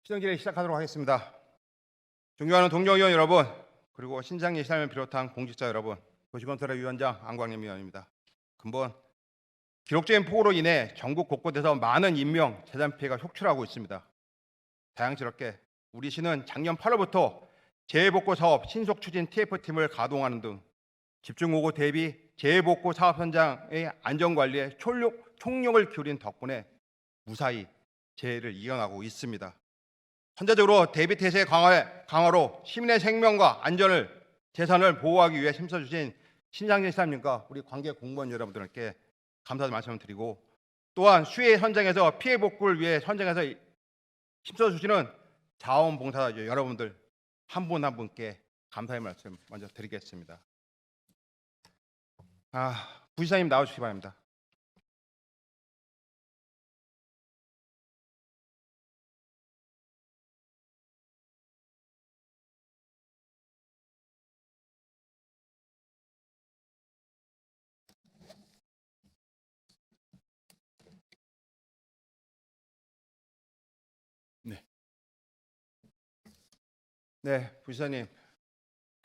시정지를 시작하도록 하겠습니다. 존경하는 동료의원 여러분, 그리고 신장 예시단을 비롯한 공직자 여러분, 도시건설위원장 안광림 의원입니다. 근본 기록적인 폭우로 인해 전국 곳곳에서 많은 인명, 재산 피해가 속출하고 있습니다. 다양스럽게 우리 시는 작년 8월부터 재해복구 사업 신속 추진 TF팀을 가동하는 등 집중호우 대비 재해복구 사업 현장의 안전관리에 총력을 기울인 덕분에 무사히 재해를 이겨나가고 있습니다. 선제적으로 대비태세 강화로 시민의 생명과 안전을 재산을 보호하기 위해 힘써주신 신장진 시장님과 우리 관계 공무원 여러분들께 감사의 말씀을 드리고, 또한 수해 현장에서 피해 복구를 위해 현장에서 힘써주시는 자원봉사자 여러분들 한 분 한 분께 감사의 말씀 먼저 드리겠습니다. 부시장님 나와주시기 바랍니다. 네, 부시장님.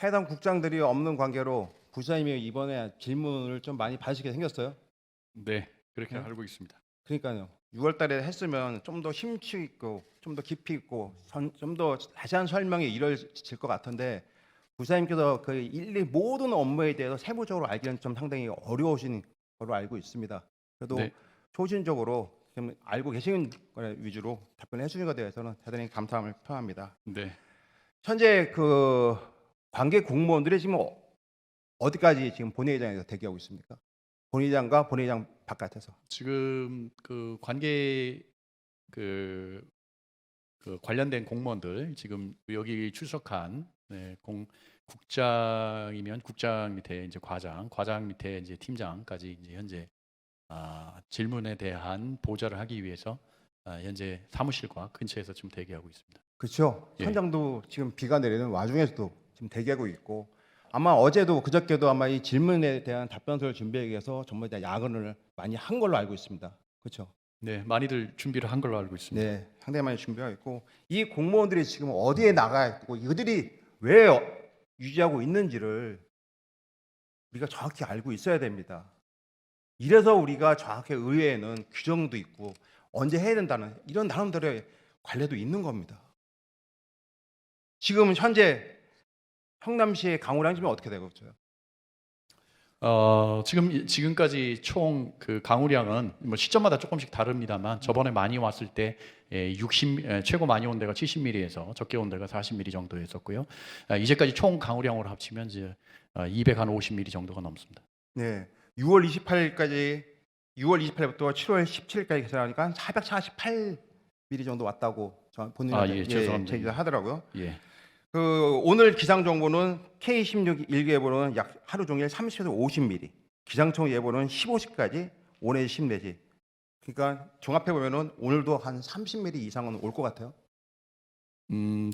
해당 국장들이 없는 관계로 부시장님이 이번에 질문을 좀 많이 받으시게 생겼어요. 네, 그렇게 네? 알고 있습니다. 그러니까요. 6월 달에 했으면 좀 더 심취 있고 좀 더 깊이 있고 좀 더 자세한 설명이 이루어질 것 같은데, 부사님께서 그 일일이 모든 업무에 대해서 세부적으로 알기는 좀 상당히 어려우신 걸로 알고 있습니다. 그래도 네. 소신적으로 좀 알고 계시는 거 위주로 답변해 주신 것에 대해서는 대단히 감사함을 표합니다. 네. 현재 그 관계 공무원들이 지금 어디까지 지금 본회의장에서 대기하고 있습니까? 본회의장과 본회의장 바깥에서. 지금 그 관계 그 관련된 공무원들 지금 여기 출석한 국장이면 국장 밑에 이제 과장 밑에 이제 팀장까지 이제 현재 질문에 대한 보좌를 하기 위해서 현재 사무실과 근처에서 지금 대기하고 있습니다. 그렇죠. 예. 현장도 지금 비가 내리는 와중에서도 지금 대기하고 있고, 아마 어제도 그저께도 아마 이 질문에 대한 답변서를 준비하기 위해서 정말 야근을 많이 한 걸로 알고 있습니다. 그렇죠. 네, 많이들 준비를 한 걸로 알고 있습니다. 네, 상당히 많이 준비하고 있고, 이 공무원들이 지금 어디에 나가 있고 이들이 왜 유지하고 있는지를 우리가 정확히 알고 있어야 됩니다. 이래서 우리가 정확히 의회에는 규정도 있고 언제 해야 된다는 이런 나름대로의 관례도 있는 겁니다. 지금 현재 성남시의 강우량 지금 어떻게 되고 있어요? 지금까지 총 그 강우량은 뭐 시점마다 조금씩 다릅니다만 저번에 많이 왔을 때 60 최고 많이 온 데가 70mm에서 적게 온 데가 40mm 정도였었고요. 이제까지 총 강우량으로 합치면 이제 250mm 정도가 넘습니다. 네, 6월 28일까지 6월 28일부터 7월 17일까지 계산하니까 한 448mm 정도 왔다고 본인이 죄송합니다. 제기를 하더라고요. 예. 그 오늘 기상 정보는 K16 일기예보는 약 하루 종일 30에서 50mm, 기상청 예보는 15시까지, 오내 10내지. 그러니까 종합해 보면은 오늘도 한 30mm 이상은 올 것 같아요.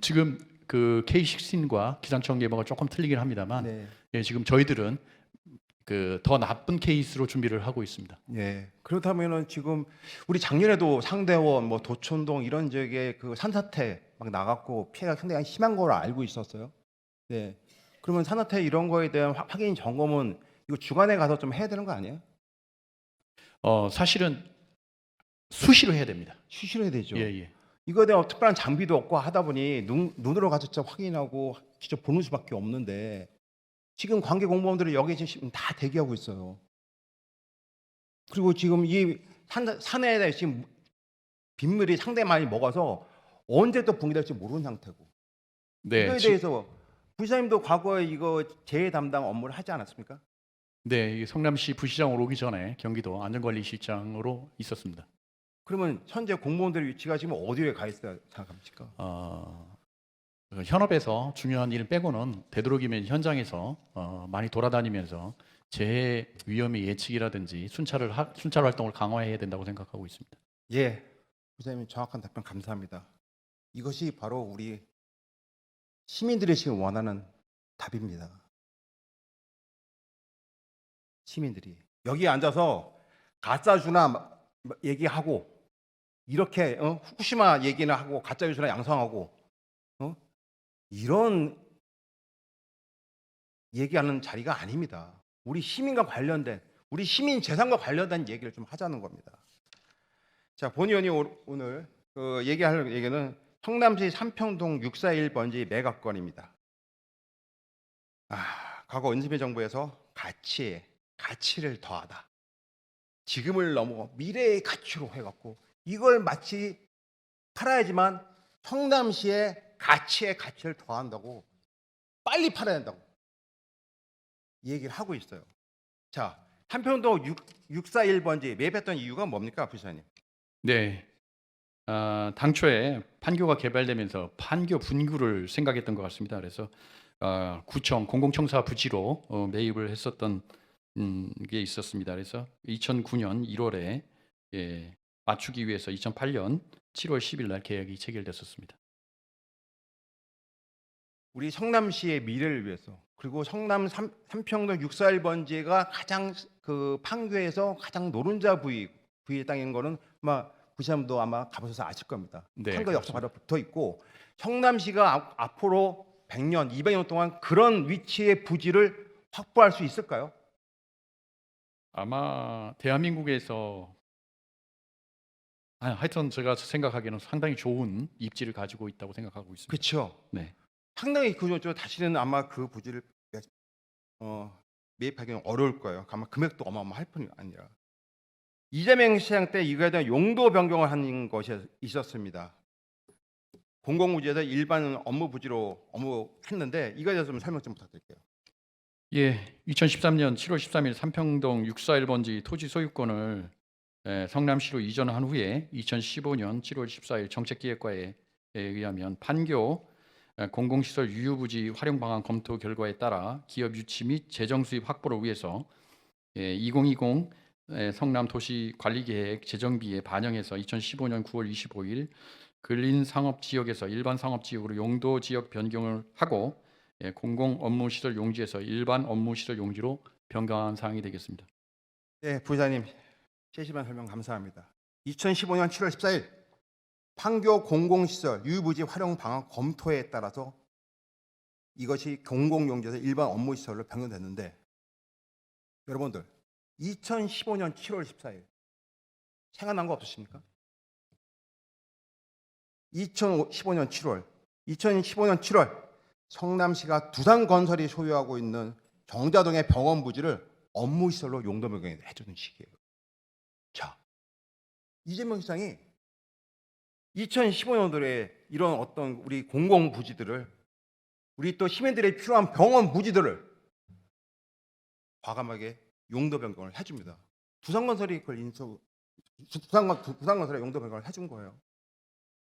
지금 그 K16과 기상청 예보가 조금 틀리긴 합니다만 네. 예, 지금 저희들은 그 더 나쁜 케이스로 준비를 하고 있습니다. 예. 그렇다면은 지금 우리 작년에도 상대원, 뭐 도촌동 이런 지역에 그 산사태 막 나갔고 피해가 상당히 심한 걸로 알고 있었어요. 네. 그러면 산사태 이런 거에 대한 확인 점검은 이거 주간에 가서 좀 해야 되는 거 아니에요? 사실은 수시로 해야 됩니다. 수시로 해야 되죠. 예, 예. 이거에 대한 특별한 장비도 없고 하다 보니 눈으로 가서 진짜 확인하고 직접 보는 수밖에 없는데, 지금 관계 공무원들이 여기 지금 다 대기하고 있어요. 그리고 지금 이 산에 지금 빗물이 상당히 많이 먹어서 언제 또 붕괴될지 모르는 상태고, 네. 이거에 대해서 부시장님도 과거에 이거 재해 담당 업무를 하지 않았습니까? 네, 이 성남시 부시장으로 오기 전에 경기도 안전관리실장으로 있었습니다. 그러면 현재 공무원들 위치가 지금 어디에 가 있어야 생각합니까? 현업에서 중요한 일 빼고는 되도록이면 현장에서 많이 돌아다니면서 재해 위험의 예측이라든지 순찰 활동을 강화해야 된다고 생각하고 있습니다. 예, 부시장님 정확한 답변 감사합니다. 이것이 바로 우리 시민들이 지금 원하는 답입니다. 시민들이 여기 앉아서 가짜주나 얘기하고 이렇게 후쿠시마 얘기나 하고 가짜 뉴스나 양성하고 이런 얘기하는 자리가 아닙니다. 우리 시민과 관련된 우리 시민 재산과 관련된 얘기를 좀 하자는 겁니다. 자, 본 의원이 오늘 얘기할 얘기는 성남시 삼평동 641번지 매각건입니다. 과거 은진배 정부에서 가치를 더하다. 지금을 넘어 미래의 가치로 해갖고 이걸 마치 팔아야지만 성남시의 가치를 더한다고 빨리 팔아야 한다고 얘기를 하고 있어요. 자, 삼평동 641번지 매입했던 이유가 뭡니까, 부시장님? 네. 당초에 판교가 개발되면서 판교 분구를 생각했던 것 같습니다. 그래서 구청 공공청사 부지로 매입을 했었던 게 있었습니다. 그래서 2009년 1월에 맞추기 위해서 2008년 7월 10일 날 계약이 체결됐었습니다. 우리 성남시의 미래를 위해서 그리고 성남 삼평동 641번지가 가장 판교에서 가장 노른자 부위의 땅인 거는 아마 부시장님도 아마 가보셔서 아실 겁니다. 네, 판교 역사 그렇습니다. 바로 붙어 있고 성남시가 앞으로 100년, 200년 동안 그런 위치의 부지를 확보할 수 있을까요? 아마 대한민국에서 하여튼 제가 생각하기에는 상당히 좋은 입지를 가지고 있다고 생각하고 있습니다. 그렇죠. 네. 상당히 다시는 아마 그 부지를 매입하기는 어려울 거예요. 아마 금액도 어마어마할 뿐이 아니라 이재명 시장 때 이거에 대한 용도 변경을 한 것이 있었습니다. 공공부지에서 일반 업무 부지로 업무했는데 이거에 대해서 좀 설명 좀 부탁드릴게요. 예, 2013년 7월 13일 삼평동 641번지 토지 소유권을 성남시로 이전한 후에 2015년 7월 14일 정책기획과에 의하면 판교 공공시설 유휴부지 활용 방안 검토 결과에 따라 기업 유치 및 재정 수입 확보를 위해서 2020 성남도시관리계획 재정비에 반영해서 2015년 9월 25일 근린상업지역에서 일반상업지역으로 용도지역 변경을 하고 공공업무시설 용지에서 일반 업무시설 용지로 변경한 사항이 되겠습니다. 네, 부회장님 세심한 설명 감사합니다. 2015년 7월 14일 판교 공공시설 유휴부지 활용 방안 검토에 따라서 이것이 공공용지에서 일반 업무시설로 변경됐는데 여러분들 2015년 7월 14일 생각난 거 없으십니까? 2015년 7월 성남시가 두산건설이 소유하고 있는 정자동의 병원 부지를 업무시설로 용도 변경해 주는 시기예요. 자, 이재명 시장이 2015년도에 이런 어떤 우리 공공 부지들을 우리 또 시민들의 필요한 병원 부지들을 과감하게 용도 변경을 해줍니다. 두산건설이 그걸 두산건설의 용도 변경을 해준 거예요.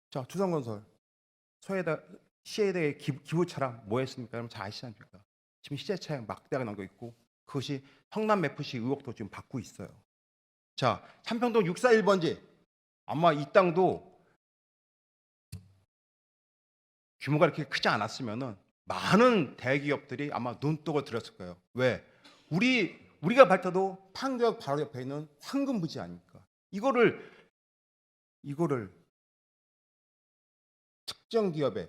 자, 두산건설 시에 대해 기부차랑 뭐 했습니까? 여러분 잘 아시지 않습니까? 지금 시제차에 막대하게 남겨 있고 그것이 성남 FC 의혹도 지금 받고 있어요. 자, 삼평동 641번지 아마 이 땅도 규모가 이렇게 크지 않았으면은 많은 대기업들이 아마 눈독을 들였을 거예요. 왜? 우리가 밝혀도 판교역 바로 옆에 있는 황금부지 아닙니까? 이거를 특정 기업에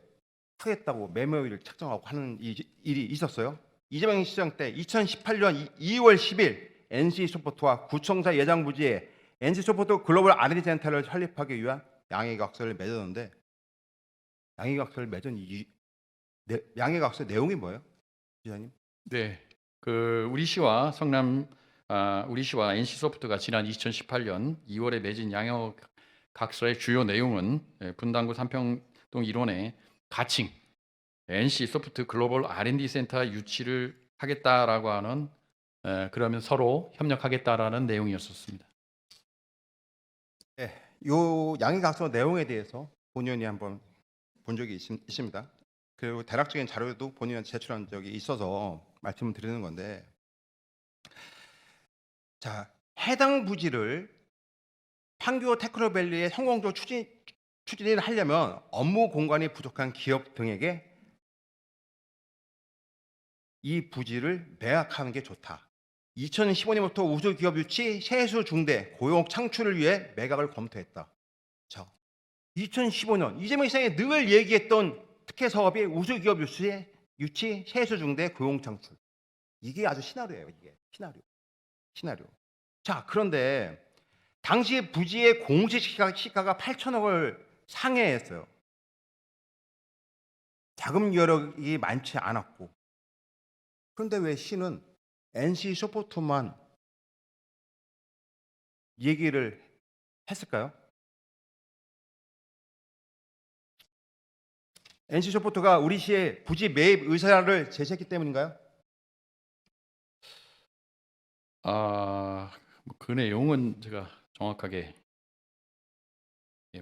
하겠다고 매매율을 책정하고 하는 일이 있었어요. 이재명 시장 때 2018년 2월 10일 NC소프트와 구청사 예장부지에 NC소프트 글로벌 R&D 센터를 설립하기 위한 양해각서를 맺었는데 양해각서를 맺은 양해각서 내용이 뭐예요, 기자님? 네, 우리 시와 NC소프트가 지난 2018년 2월에 맺은 양해각서의 주요 내용은 분당구 삼평동 1원에 가칭 NC소프트 글로벌 R&D 센터 유치를 하겠다라고 하는 그러면 서로 협력하겠다라는 내용이었었습니다. 네, 이 양해각서 내용에 대해서 본의원이 한번 본 적이 있습니다. 그리고 대략적인 자료도 본의원이 제출한 적이 있어서 말씀을 드리는 건데, 자, 해당 부지를 판교 테크노밸리에 성공적으로 추진을 하려면 업무 공간이 부족한 기업 등에게 이 부지를 매각하는 게 좋다. 2015년부터 우수 기업 유치, 세수 중대, 고용 창출을 위해 매각을 검토했다. 자, 2015년 이재명 시장이 늘 얘기했던 특혜 사업이 우수기업 유치, 세수 중대 고용 창출. 이게 아주 시나리오예요. 이게 시나리오. 자, 그런데 당시 부지의 공시 시가가 8천억을 상회했어요. 자금 여력이 많지 않았고. 그런데 왜 시는 NC 소프트만 얘기를 했을까요? NC 소프트가 우리 시의 부지 매입 의사를 제시했기 때문인가요? 그 내용은 제가 정확하게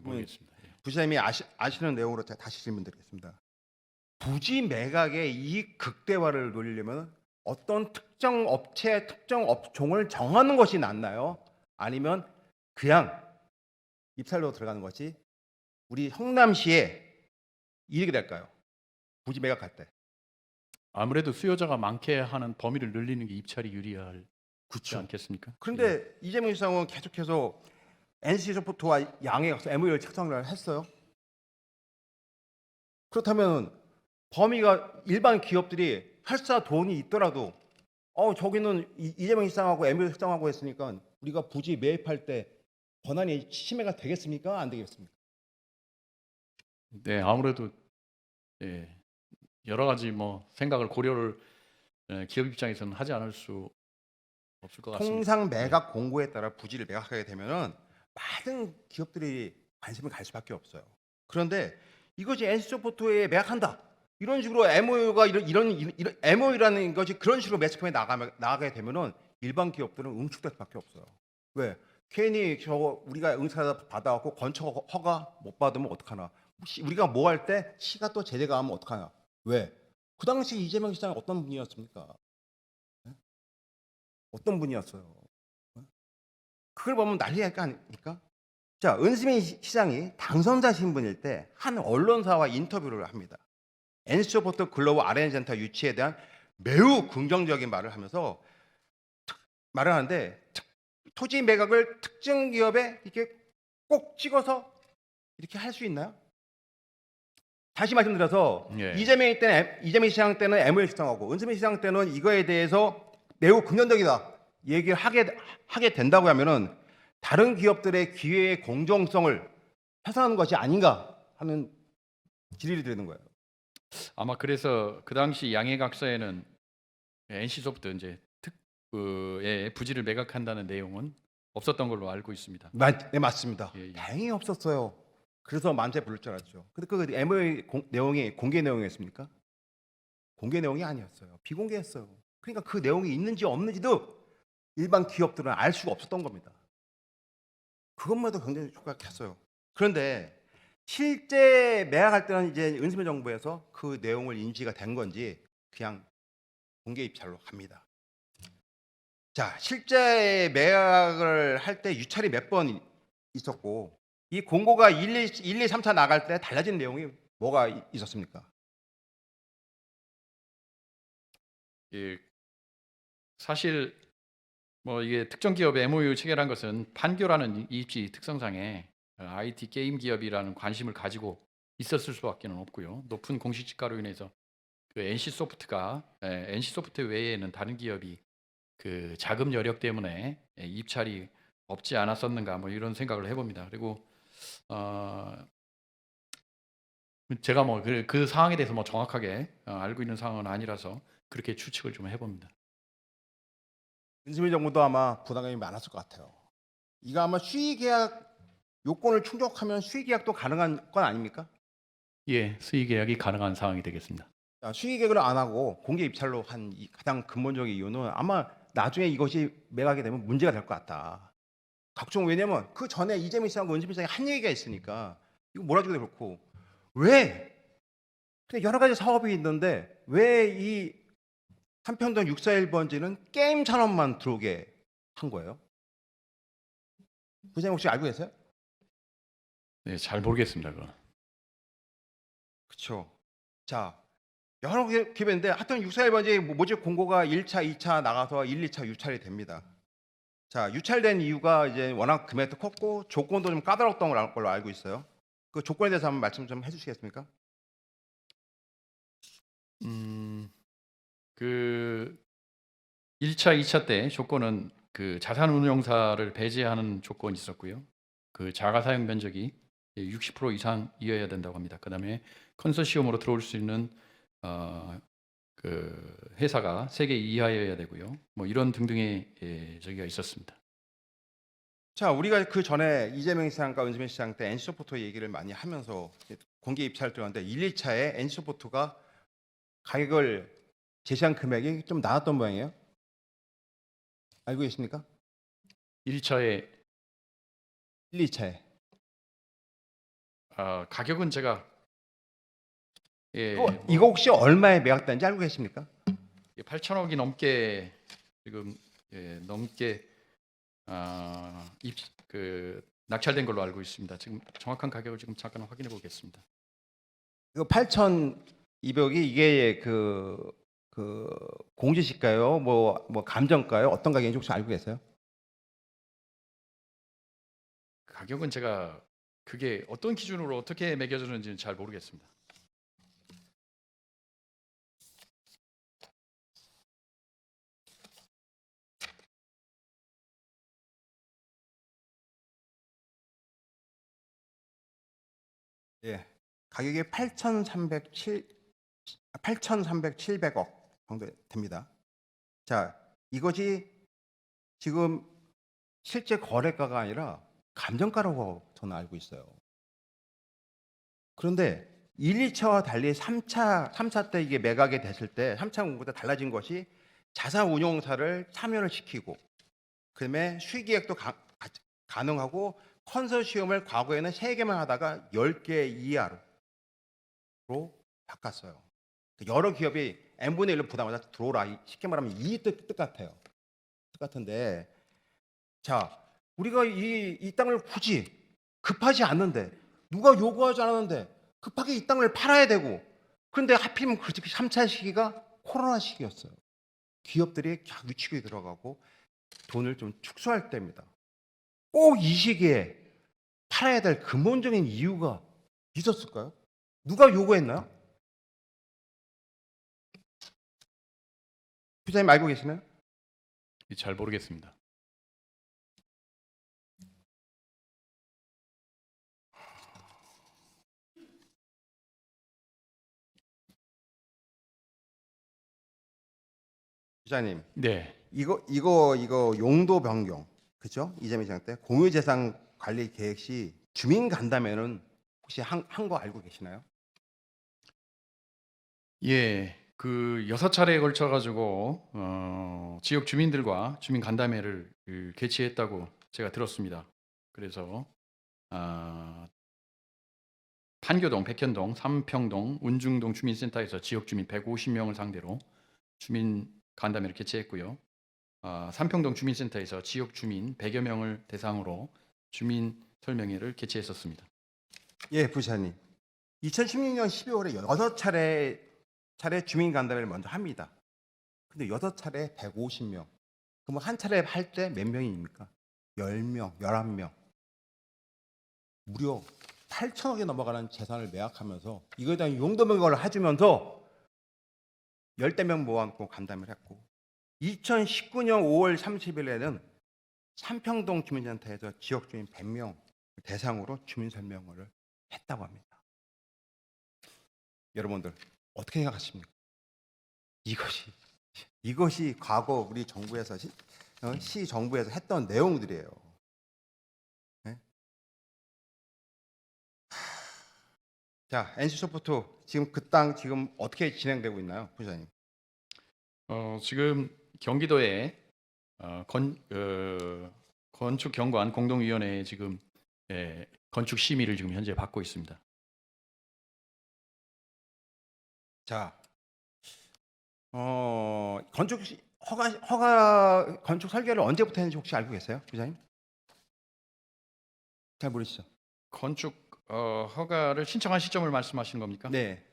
모르겠습니다. 예. 부시장님이 아시는 내용으로 제가 다시 질문드리겠습니다. 부지 매각의 이익 극대화를 노리려면 어떤 특정 업체, 특정 업종을 정하는 것이 낫나요? 아니면 그냥 입찰로 들어가는 것이 우리 성남시에 이익이 될까요? 부지 매각할 때. 아무래도 수요자가 많게 하는 범위를 늘리는 게 입찰이 유리하지 그렇죠. 않겠습니까? 그런데 이재명 시장은 계속해서 NC소프트와 양에 가서 MOU를 작성을 했어요. 그렇다면 범위가 일반 기업들이 설사 돈이 있더라도 저기는 이재명 시장하고 MOU 작성하고 했으니까 우리가 부지 매입할 때 권한이 침해가 되겠습니까? 안 되겠습니까? 네, 아무래도 예, 여러 가지 뭐 생각을 고려를 기업 입장에서는 하지 않을 수 없을 것 같습니다. 통상 매각 공고에 따라 부지를 매각하게 되면은 많은 기업들이 관심을 갈 수밖에 없어요. 그런데 이것이 NC소프트에 매각한다 이런 식으로 MOU가 이런 MOU라는 것이 그런 식으로 매스컴에 나가게 되면은 일반 기업들은 응축될 수밖에 없어요. 왜? 괜히 우리가 응찰 받아갖고 건축 허가 못 받으면 어떡하나? 우리가 뭐 할 때 시가 또 제대가 하면 어떡하나? 왜? 그 당시 이재명 시장이 어떤 분이었습니까? 어떤 분이었어요? 그걸 보면 난리 날거 아닙니까? 자, 은수민 시장이 당선자 신분일 때 한 언론사와 인터뷰를 합니다. NC소프트 글로벌 R&D 센터 유치에 대한 매우 긍정적인 말을 하면서 말을 하는데 토지 매각을 특정 기업에 이렇게 꼭 찍어서 이렇게 할 수 있나요? 다시 말씀드려서 예. 이재명 시장 때는 MOU 시장하고 은수민 시장 때는 이거에 대해서 매우 긍정적이다 얘기를 하게 된다고 하면은 다른 기업들의 기회의 공정성을 훼손하는 것이 아닌가 하는 질의를 드리는 거예요. 아마 그래서 그 당시 양해각서에는 NC소프트 이제 특의 부지를 매각한다는 내용은 없었던 걸로 알고 있습니다. 네, 맞습니다. 예, 예. 다행히 없었어요. 그래서 만세 부를 줄 알았죠. 근데 그 MOU 내용이 공개 내용이었습니까? 공개 내용이 아니었어요. 비공개였어요. 그러니까 그 내용이 있는지 없는지도 일반 기업들은 알 수가 없었던 겁니다. 그것마도 굉장히 촉각했어요. 그런데 실제 매각할 때는 이제 은수민 정부에서 그 내용을 인지가 된 건지 그냥 공개 입찰로 갑니다. 자, 실제 매각을 할 때 유찰이 몇 번 있었고 이 공고가 1, 2, 3차 나갈 때 달라진 내용이 뭐가 있었습니까? 예, 사실 뭐 이게 특정 기업의 MOU 체결한 것은 판교라는 입지 특성상에 IT 게임 기업이라는 관심을 가지고 있었을 수밖에는 없고요. 높은 공시지가로 인해서 그 NC소프트 외에는 다른 기업이 그 자금 여력 때문에 입찰이 없지 않았었는가 뭐 이런 생각을 해봅니다. 그리고 제가 뭐 그 상황에 대해서 뭐 정확하게 알고 있는 상황은 아니라서 그렇게 추측을 좀 해봅니다. 은수민 정부도 아마 부담감이 많았을 것 같아요. 이거 아마 수의계약 요건을 충족하면 수의계약도 가능한 건 아닙니까? 예, 수의 계약이 가능한 상황이 되겠습니다. 자, 수의계약을 안 하고 공개 입찰로 한 가장 근본적인 이유는 아마 나중에 이것이 매각이 되면 문제가 될 것 같다. 각종 왜냐면 그 전에 이재명 시장과 은수민 시장이 한 얘기가 있으니까 이거 몰아주기도 그렇고 왜? 근데 여러 가지 사업이 있는데 왜 이 한평동 641번지는 게임 산업만 들어오게 한 거예요? 부장님 혹시 알고 계세요? 네, 잘 모르겠습니다. 그건. 그렇죠. 자, 여러 기업인데 하여튼 641번지 모집 공고가 1차, 2차 나가서 1, 2차 유찰이 됩니다. 자, 유찰된 이유가 이제 워낙 금액도 컸고 조건도 좀 까다롭던 걸로 알고 있어요. 그 조건에 대해서 한번 말씀 좀 해주시겠습니까? 그 1차, 2차 때 조건은 그 자산운용사를 배제하는 조건이 있었고요. 그 자가 사용 면적이 60% 이상이어야 된다고 합니다. 그다음에 컨소시엄으로 들어올 수 있는 그 회사가 3개 이하여야 되고요. 뭐 이런 등등의 저기가 있었습니다. 자, 우리가 그 전에 이재명 시장과 은수민 시장 때 NC소프트 얘기를 많이 하면서 공개 입찰을 들었는데 1, 2차에 NC소프트가 가격을 제시한 금액이 좀 나왔던 모양이에요. 알고 계십니까? 1차에 1, 2차에. 가격은 제가 이거 혹시 얼마에 매각된지 알고 계십니까? 8천억이 넘게 지금 넘게 낙찰된 걸로 알고 있습니다. 지금 정확한 가격을 지금 잠깐 확인해 보겠습니다. 이거 8,200이 이게 그 공시지가요? 뭐 감정가요? 어떤 가격인지 혹시 알고 계세요? 가격은 제가 그게 어떤 기준으로 어떻게 매겨지는지는 잘 모르겠습니다. 예. 가격이 8,307억 정도 됩니다. 자, 이것이 지금 실제 거래가가 아니라 감정가라고 저는 알고 있어요. 그런데 1, 2차와 달리 3차 때 이게 매각이 됐을 때 3차 공부때 달라진 것이 자산운용사를 참여를 시키고 그다음에 수익이익도 가능하고 컨소시엄을 과거에는 3개만 하다가 10개 이하로 바꿨어요. 여러 기업이 n분의 1로 부담하다 들어오라. 쉽게 말하면 이 뜻 같아요. 뜻 같은데 자, 우리가 이 땅을 굳이 급하지 않는데 누가 요구하지 않았는데 급하게 이 땅을 팔아야 되고 그런데 하필이면 그 3차 시기가 코로나 시기였어요. 기업들이 위축에 들어가고 돈을 좀 축소할 때입니다. 꼭 이 시기에 팔아야 될 근본적인 이유가 있었을까요? 누가 요구했나요? 부장님 알고 계시나요? 잘 모르겠습니다. 부장님, 네. 이거 용도 변경, 그죠? 이재명 시장 때 공유재산 관리 계획 시 주민 간담회는 혹시 한 거 알고 계시나요? 예, 그 6차례에 걸쳐 가지고 지역 주민들과 주민 간담회를 개최했다고 제가 들었습니다. 그래서 판교동, 백현동, 삼평동, 운중동 주민센터에서 지역 주민 150명을 상대로 주민 간담회를 개최했고요. 삼평동 주민센터에서 지역 주민 100여 명을 대상으로 주민 설명회를 개최했었습니다. 예, 부장님. 2016년 12월에 6차례 주민 간담회를 먼저 합니다. 근데 6차례 150명. 그럼 한 차례 할 때 몇 명입니까? 10명, 11명. 무려 8천억에 넘어가는 재산을 매각하면서 이거에 대한 용도 변경을 해주면서 10대 명 모아놓고 간담회를 했고 2019년 5월 30일에는 삼평동 주민센터에서 지역 주민 100명 대상으로 주민 설명회를 했다고 합니다. 여러분들 어떻게 생각하십니까? 이것이 과거 우리 정부에서 시 정부에서 했던 내용들이에요. 네? 자, NC소프트 지금 그 땅 지금 어떻게 진행되고 있나요, 부장님? 지금 경기도에 건축경관 공동위원회에 지금 건축 심의를 지금 현재 받고 있습니다. 자, 건축 건축 설계를 언제부터 했는지 혹시 알고 계세요, 부장님? 잘 모르시죠? 건축 허가를 신청한 시점을 말씀하시는 겁니까? 네.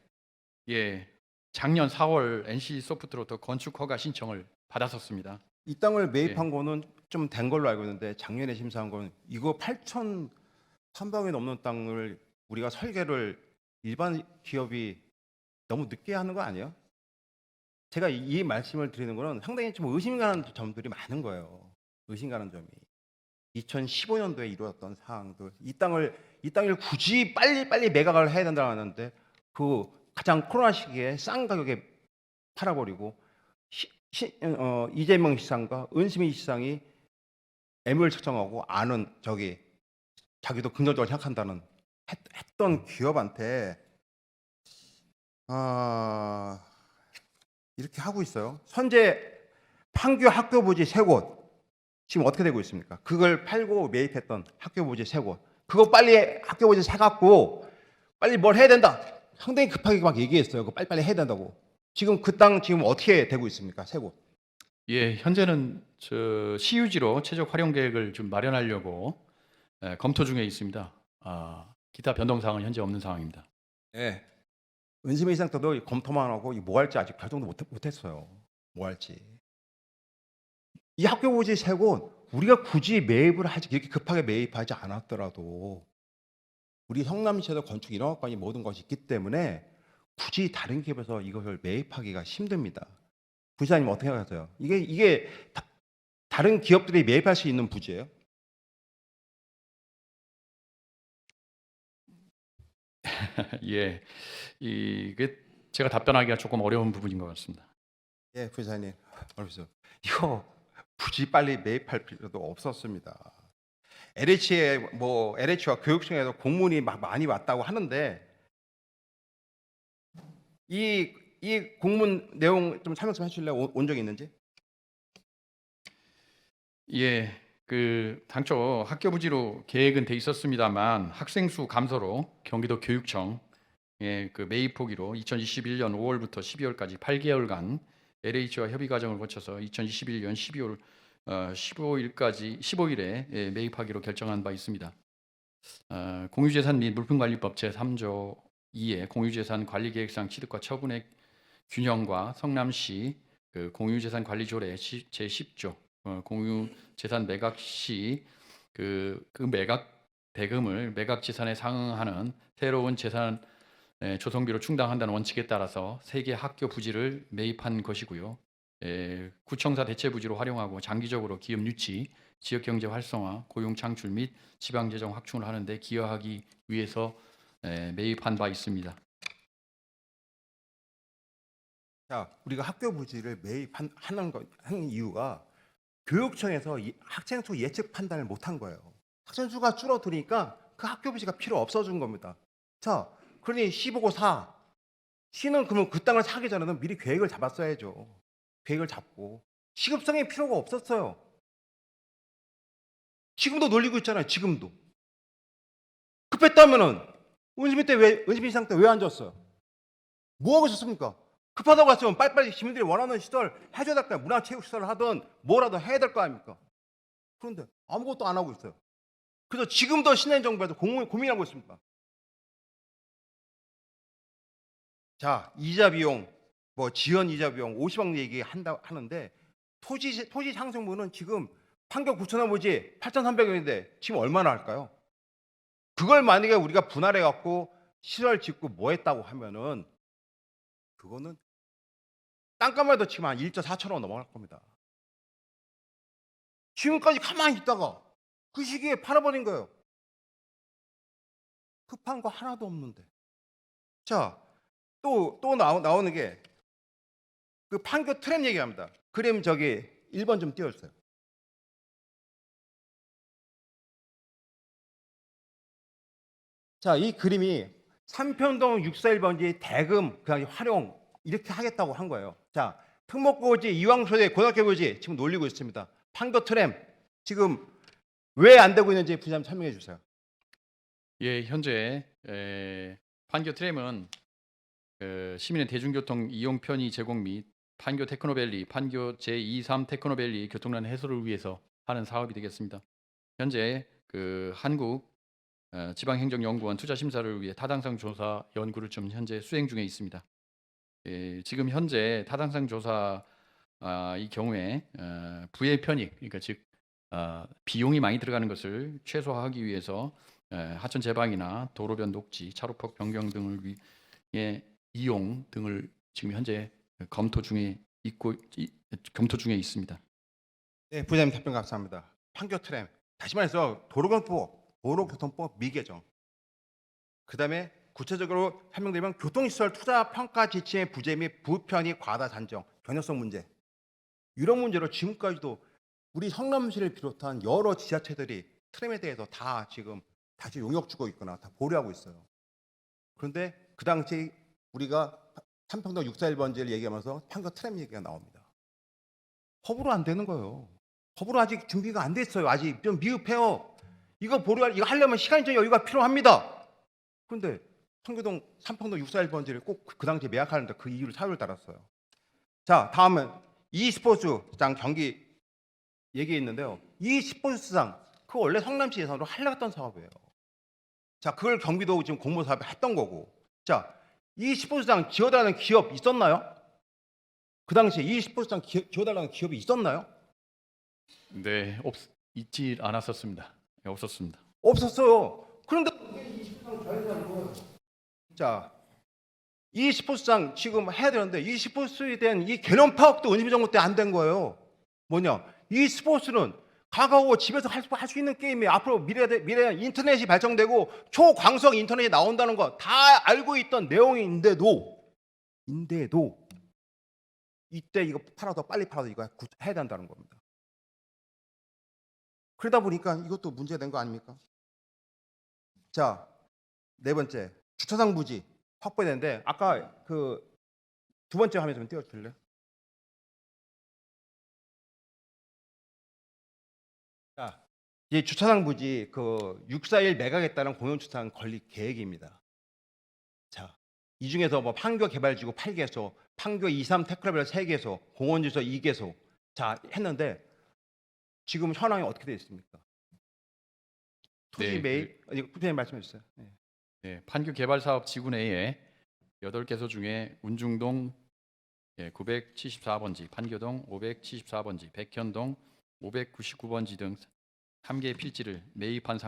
예, 작년 4월 NC 소프트로부터 건축 허가 신청을 받았었습니다. 이 땅을 매입한 거는 좀 된 걸로 알고 있는데 작년에 심사한 건 이거 8,300이 넘는 땅을 우리가 설계를 일반 기업이 너무 늦게 하는 거 아니에요? 제가 이 말씀을 드리는 거는 상당히 좀 의심가는 점들이 많은 거예요. 의심가는 점이. 2015년도에 이루어졌던 사항들, 이 땅을 굳이 빨리 매각을 해야 된다고 하는데 그 가장 코로나 시기에 싼 가격에 팔아버리고 이재명 시장과 은시민 시장이 매물 측정하고 아는 자기도 긍정적으로 생각한다는 했던 기업한테 이렇게 하고 있어요. 현재 판교 학교 부지 3곳 지금 어떻게 되고 있습니까? 그걸 팔고 매입했던 학교 부지 3곳 그거 빨리 학교 부지 사갖고 빨리 뭘 해야 된다. 상당히 급하게 막 얘기했어요. 그거 빨리빨리 해야 된다고. 지금 그 땅 지금 어떻게 되고 있습니까? 3곳. 예, 현재는 시유지로 최적 활용 계획을 좀 마련하려고 검토 중에 있습니다. 기타 변동 사항은 현재 없는 상황입니다. 예. 은심의 시장도 검토만 하고 뭐 할지 아직 결정도 못했어요. 뭐 할지. 이 학교 부지 3곳 우리가 굳이 매입을 하지 이렇게 급하게 매입하지 않았더라도 우리 성남시에서 건축 인허가권이 모든 것이 있기 때문에 굳이 다른 기업에서 이것을 매입하기가 힘듭니다. 부지사님 어떻게 생각하세요? 이게 다른 기업들이 매입할 수 있는 부지예요? 예, 이게 제가 답변하기가 조금 어려운 부분인 것 같습니다. 예, 부지사님 어렵죠. 이거 굳이 빨리 매입할 필요도 없었습니다. LH와 교육청에서 공문이 막 많이 왔다고 하는데 이 공문 내용 좀 설명 좀 해주실래요? 온 적이 있는지? 예, 당초 학교 부지로 계획은 돼 있었습니다만 학생 수 감소로 경기도 교육청 매입 포기로 2021년 5월부터 12월까지 8개월간 LH와 협의 과정을 거쳐서 2021년 12월 15일에 매입하기로 결정한 바 있습니다. 공유재산 및 물품관리법 제3조 2의 공유재산 관리계획상 취득과 처분의 균형과 성남시 공유재산 관리조례 제10조 공유재산 매각 시 그 매각 대금을 매각 재산에 상응하는 새로운 재산 조성비로 충당한다는 원칙에 따라서 3개 학교 부지를 매입한 것이고요. 구청사 대체 부지로 활용하고 장기적으로 기업 유치, 지역 경제 활성화, 고용 창출 및 지방 재정 확충을 하는 데 기여하기 위해서 매입한 바 있습니다. 자, 우리가 학교 부지를 매입하는 이유가 교육청에서 학생 수 예측 판단을 못한 거예요. 학생 수가 줄어드니까 그 학교 부지가 필요 없어진 겁니다. 자, 그러니 시보고 사. 시는 그러면 그 땅을 사기 전에는 미리 계획을 잡았어야죠. 계획을 잡고 시급성의 필요가 없었어요. 지금도 놀리고 있잖아요. 지금도 급했다면은 은시민 시장 때 왜 안 줬어요? 뭐 하고 있었습니까? 급하다고 했으면 빨리빨리 시민들이 원하는 시설 해줘야 될 거야. 문화체육시설을 하든 뭐라도 해야 될 거 아닙니까? 그런데 아무것도 안 하고 있어요. 그래서 지금도 신현 정부에서 고민하고 있습니다. 자, 이자 비용, 지연 이자 비용 50억 얘기하는데 토지 상승분은 지금 판교 9천원 부지 8,300원인데 지금 얼마나 할까요? 그걸 만약에 우리가 분할해 갖고 시설 짓고 뭐 했다고 하면은 그거는 땅값만 해도 지금 한 1조 4천원 넘어갈 겁니다. 지금까지 가만히 있다가 그 시기에 팔아버린 거예요. 급한 거 하나도 없는데. 자, 또 나오는 게 그 판교 트램 얘기합니다. 그림 1번 좀 띄워주세요. 자, 이 그림이 삼편동 641번지 대금 그냥 활용 이렇게 하겠다고 한 거예요. 자, 특목고지 이왕소대 고등학교고지 지금 놀리고 있습니다. 판교 트램 지금 왜 안 되고 있는지 부장님 설명해 주세요. 예, 현재 판교 트램은 시민의 대중교통 이용 편의 제공 및 판교 테크노밸리, 판교 제23 테크노밸리 교통난 해소를 위해서 하는 사업이 되겠습니다. 현재 한국 지방행정연구원 투자심사를 위해 타당성 조사 연구를 좀 현재 수행 중에 있습니다. 지금 현재 타당성 조사 이 경우에 부의 편익, 그러니까 즉 비용이 많이 들어가는 것을 최소화하기 위해서 하천 제방이나 도로변 녹지, 차로폭 변경 등을 위해 이용 등을 지금 현재 검토 중에 있습니다. 네, 부장님 답변 감사합니다. 판교 트램, 다시 말해서 도로교통법 미개정. 그다음에 구체적으로 설명드리면 교통시설 투자 평가 지침의 부재 및 부편이 과다 산정, 경영성 문제. 이런 문제로 지금까지도 우리 성남시를 비롯한 여러 지자체들이 트램에 대해서 다 지금 다시 용역 주고 있거나 다 보류하고 있어요. 그런데 그 당시 우리가 삼평동 641번지를 얘기하면서 판교 트램 얘기가 나옵니다. 허브로 안 되는 거예요. 허브로 아직 준비가 안 됐어요. 아직 좀 미흡해요. 이거 하려면 시간적 여유가 필요합니다. 그런데 삼평동 641번지를 꼭 그 당시에 매각하는데 그 이유를 사유를 달았어요. 자, 다음은 e스포츠장 경기 얘기했는데요. e스포츠장 그 원래 성남시 예산으로 하려고 했던 사업이에요. 자, 그걸 경기도 지금 공모 사업에 했던 거고. 자, e스포츠장 지어달라는 기업 있었나요? 그 당시에 e스포츠장 지어달라는 기업이 있었나요? 네, 있지 않았었습니다. 네, 없었습니다. 없었어요. 그런데 자, e스포츠장 지금 해야 되는데 e스포츠에 대한 이 개념 파악도 은희미 정부 때 안 된 거예요. 뭐냐? e스포츠는 가까워 집에서 할 수 있는 게임이 앞으로 미래 인터넷이 발전되고 초광속 인터넷이 나온다는 거 다 알고 있던 내용인데도 이때 이거 빨리 팔아서 이거 해야 된다는 겁니다. 그러다 보니까 이것도 문제된 거 아닙니까? 자, 네 번째 주차장 부지 확보되는데 아까 그 두 번째 화면 좀 띄워줄래요? 자, 이 주차장 부지 그 641 매각에 따른 공영 주차장 건립 계획입니다. 자, 이 중에서 뭐 판교 개발지구 8개소, 판교 23 테크노밸리 3개소, 공원주소 2개소 자 했는데 지금 현황이 어떻게 되어 있습니까? 토지 네, 매입 부장님 말씀해 주세요. 네. 네, 판교 개발 사업 지구 내에 8개소 중에 운중동 974번지, 판교동 574번지, 백현동 599번지 등 3개의 필지를 매입한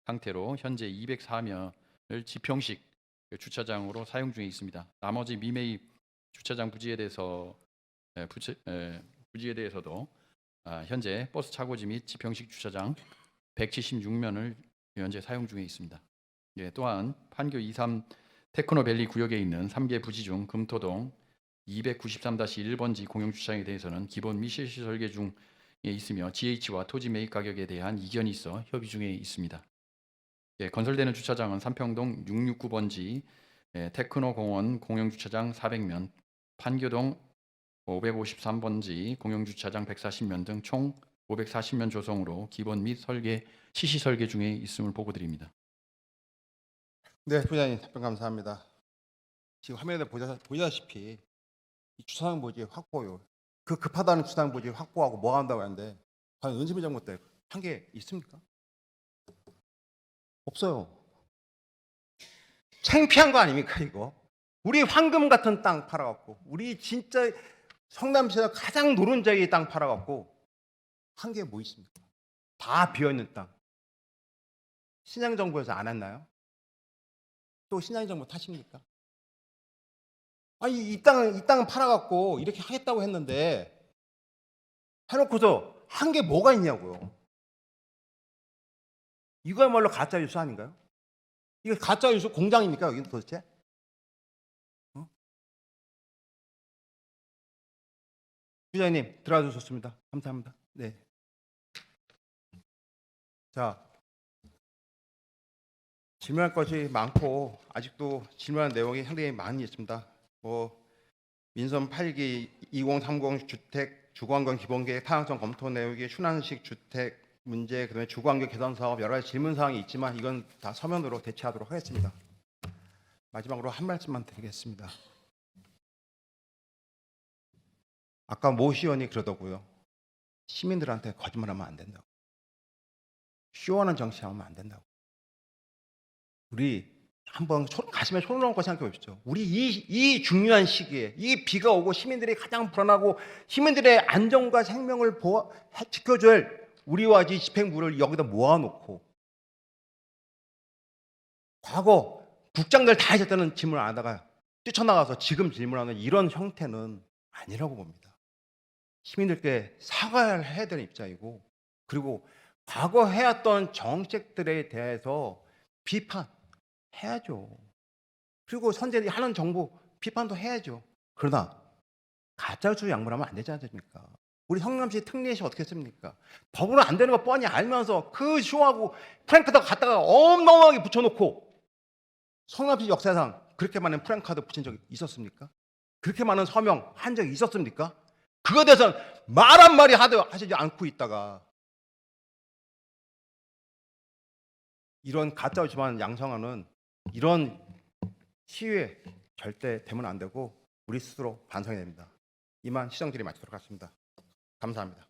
상태로 현재 204면을 지평식 주차장으로 사용 중에 있습니다. 나머지 미매입 주차장 부지에 대해서도 현재 버스 차고지 및 지평식 주차장 176면을 현재 사용 중에 있습니다. 또한 판교 23 테크노밸리 구역에 있는 3개 부지 중 금토동 293-1번지 공영주차장에 대해서는 기본 및 실시 설계 중에 있으며 GH와 토지 매입 가격에 대한 이견이 있어 협의 중에 있습니다. 건설되는 주차장은 삼평동 669번지 테크노공원 공영주차장 400면, 판교동 553번지 공영주차장 140면 등 총 540면 조성으로 기본 및 실시 설계 중에 있음을 보고드립니다. 네, 부장님 답변 감사합니다. 지금 화면에 보시다시피 이 주차장 부지 확보요. 그 급하다는 주차장 부지 확보하고 뭐 한다고 하는데 과연 은지미 정부 때 한 게 있습니까? 없어요. 창피한 거 아닙니까 이거? 우리 황금 같은 땅 팔아갖고 우리 진짜 성남시에서 가장 노른자의 땅 팔아갖고 한 게 뭐 있습니까? 다 비어있는 땅. 신양정부에서 안 했나요? 또 신양정부 탓입니까? 아니 이 땅은 팔아갖고 이렇게 하겠다고 했는데 해놓고서 한 게 뭐가 있냐고요. 이거야말로 가짜 뉴스 아닌가요? 이거 가짜 뉴스 공장입니까 여기는 도대체? 부장님 들어와 주셨습니다. 감사합니다. 네. 자, 질문할 것이 많고 아직도 질문할 내용이 상당히 많이 있습니다. 뭐 민선 8기 2030 주택 주거환경 기본계획 타당성 검토 내역이 순환식 주택 문제 그다음에 주거환경 개선 사업 여러 가지 질문 사항이 있지만 이건 다 서면으로 대체하도록 하겠습니다. 마지막으로 한 말씀만 드리겠습니다. 아까 모 시원이 그러더고요. 시민들한테 거짓말하면 안 된다고. 쇼하는 정치하면 안 된다고. 우리 한번 가슴에 손을 얹고 생각해 보십시오. 우리 이 중요한 시기에 이 비가 오고 시민들이 가장 불안하고 시민들의 안전과 생명을 지켜줄 우리와 이 집행부를 여기다 모아놓고 과거 국장들 다 하셨다는 질문을 안 하다가 뛰쳐나가서 지금 질문하는 이런 형태는 아니라고 봅니다. 시민들께 사과를 해야 되는 입장이고, 그리고 과거 해왔던 정책들에 대해서 비판해야죠. 그리고 선제하는 정부 비판도 해야죠. 그러나 가짜뉴스 양분하면 안 되지 않습니까? 우리 성남시 특례시 어떻게 했습니까? 법으로 안 되는 거 뻔히 알면서 그 쇼하고 프랭크다 갖다가 어마어마하게 붙여놓고, 성남시 역사상 그렇게 많은 프랭카드 붙인 적이 있었습니까? 그렇게 많은 서명 한 적이 있었습니까? 그거에 대해서는 말 한마디 하시지 않고 있다가 이런 가짜뉴스만 양성하는 이런 시위에 절대 되면 안 되고 우리 스스로 반성해야 됩니다. 이만 시정질의 마치도록 하겠습니다. 감사합니다.